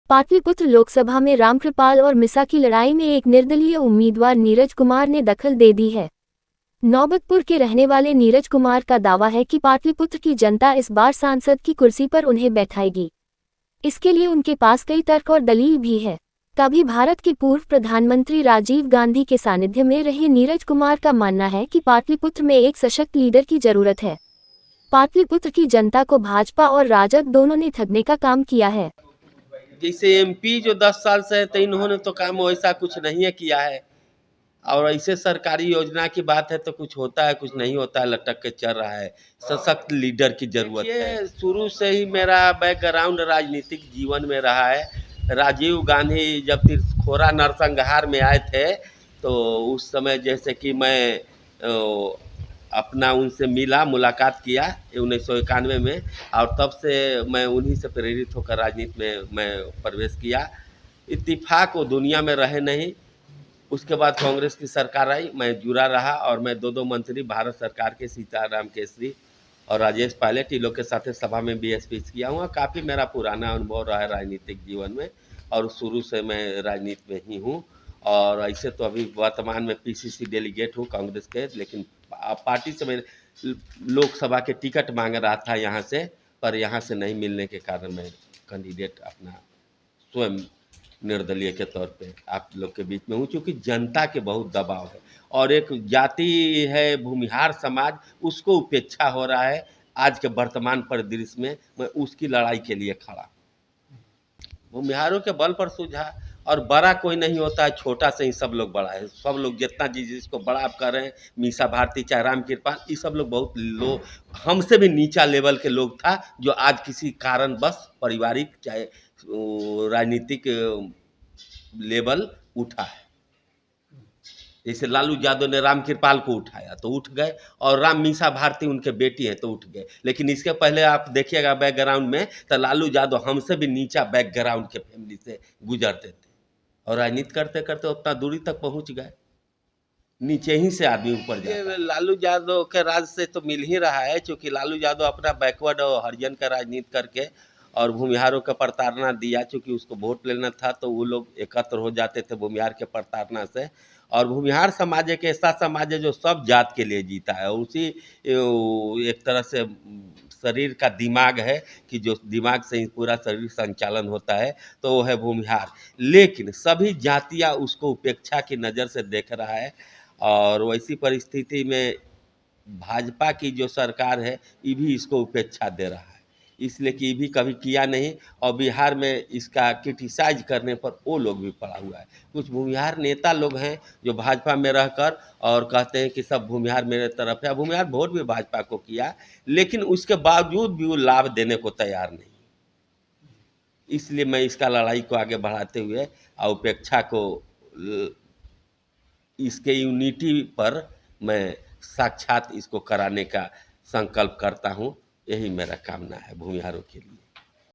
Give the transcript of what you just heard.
पाटलिपुत्र लोकसभा में रामकृपाल और मिसा की लड़ाई में एक निर्दलीय उम्मीदवार नीरज कुमार ने दखल दे दी है। नौबतपुर के रहने वाले नीरज कुमार का दावा है कि पाटलिपुत्र की जनता इस बार सांसद की कुर्सी पर उन्हें बैठाएगी। इसके लिए उनके पास कई तर्क और दलील भी है। कभी भारत के पूर्व प्रधानमंत्री राजीव गांधी के सानिध्य में रहे नीरज कुमार का मानना है कि पाटलिपुत्र में एक सशक्त लीडर की जरूरत है। पाटलिपुत्र की जनता को भाजपा और राजग दोनों ने ठगने का काम किया है। जैसे एमपी जो 10 साल से है तो इन्होंने तो काम वैसा कुछ नहीं किया है, और ऐसे सरकारी योजना की बात है तो कुछ होता है कुछ नहीं होता है, लटक के चल रहा है। सशक्त लीडर की जरूरत है। शुरू से ही मेरा बैकग्राउंड राजनीतिक जीवन में रहा है। राजीव गांधी जब तिरखोरा नरसंहार में आए थे तो उस समय जैसे कि मैं अपना उनसे मिला, मुलाकात किया 1991 में, और तब से मैं उन्हीं से प्रेरित होकर राजनीति में मैं प्रवेश किया। इत्तेफाक वो दुनिया में रहे नहीं। उसके बाद कांग्रेस की सरकार आई, मैं जुड़ा रहा और मैं दो मंत्री भारत सरकार के सीताराम केसरी और राजेश पायलट इन लोग के साथ सभा में भी स्पीच किया हूँ। काफ़ी मेरा पुराना अनुभव रहा है राजनीतिक जीवन में, और शुरू से मैं राजनीति में ही हूँ। और ऐसे तो अभी वर्तमान में पीसीसी डेलीगेट हूँ कांग्रेस के, लेकिन पार्टी से मैं लोकसभा के टिकट मांग रहा था यहाँ से, पर यहाँ से नहीं मिलने के कारण मैं कैंडिडेट अपना स्वयं निर्दलीय के तौर पे आप लोग के बीच में हूँ, क्योंकि जनता के बहुत दबाव है और एक जाति है भूमिहार समाज, उसको उपेक्षा हो रहा है। आज के वर्तमान परिदृश्य में मैं उसकी लड़ाई के लिए खड़ा। भूमिहारों के बल पर सुझा, और बड़ा कोई नहीं होता है, छोटा से ही सब लोग बड़ा है। सब लोग जितना जिसको बड़ा आप कर रहे हैं, मीसा भारती चाहे राम कृपाल, ये सब लोग बहुत लो, हमसे भी नीचा लेवल के लोग था, जो आज किसी कारण बस पारिवारिक चाहे राजनीतिक लेवल उठा है। जैसे लालू यादव ने राम कृपाल को उठाया तो उठ गए, और राम मीसा भारती उनके बेटी हैं तो उठ गए। लेकिन इसके पहले आप देखिएगा बैकग्राउंड में, तो लालू यादव हमसे भी नीचा बैकग्राउंड के फैमिली से गुजरते थे, और राजनीति करते करते उतना दूरी तक पहुंच गए। नीचे ही से आदमी ऊपर जाता है। लालू यादव के राज से तो मिल ही रहा है, क्योंकि लालू यादव अपना बैकवर्ड और हरिजन का राजनीति करके और भूमिहारों का प्रताड़ना दिया, क्योंकि उसको वोट लेना था तो वो लोग एकत्र हो जाते थे भूमिहार के प्रताड़ना से। और भूमिहार समाज एक ऐसा समाज है जो सब जात के लिए जीता है, उसी एक तरह से शरीर का दिमाग है कि जो दिमाग से ही पूरा शरीर संचालन होता है, तो वो है भूमिहार। लेकिन सभी जातियाँ उसको उपेक्षा की नज़र से देख रहा है, और वैसी परिस्थिति में भाजपा की जो सरकार है ये भी इसको उपेक्षा दे रहा है, इसलिए कि ये भी कभी किया नहीं, और बिहार में इसका क्रिटिसाइज करने पर वो लोग भी पड़ा हुआ है। कुछ भूमिहार नेता लोग हैं जो भाजपा में रहकर और कहते हैं कि सब भूमिहार मेरे तरफ है। भूमिहार वोट भी भाजपा को किया, लेकिन उसके बावजूद भी वो लाभ देने को तैयार नहीं। इसलिए मैं इसका लड़ाई को आगे बढ़ाते हुए और उपेक्षा को इसके यूनिटी पर मैं साक्षात इसको कराने का संकल्प करता हूँ। यही मेरा कामना है भूमिहारों के लिए।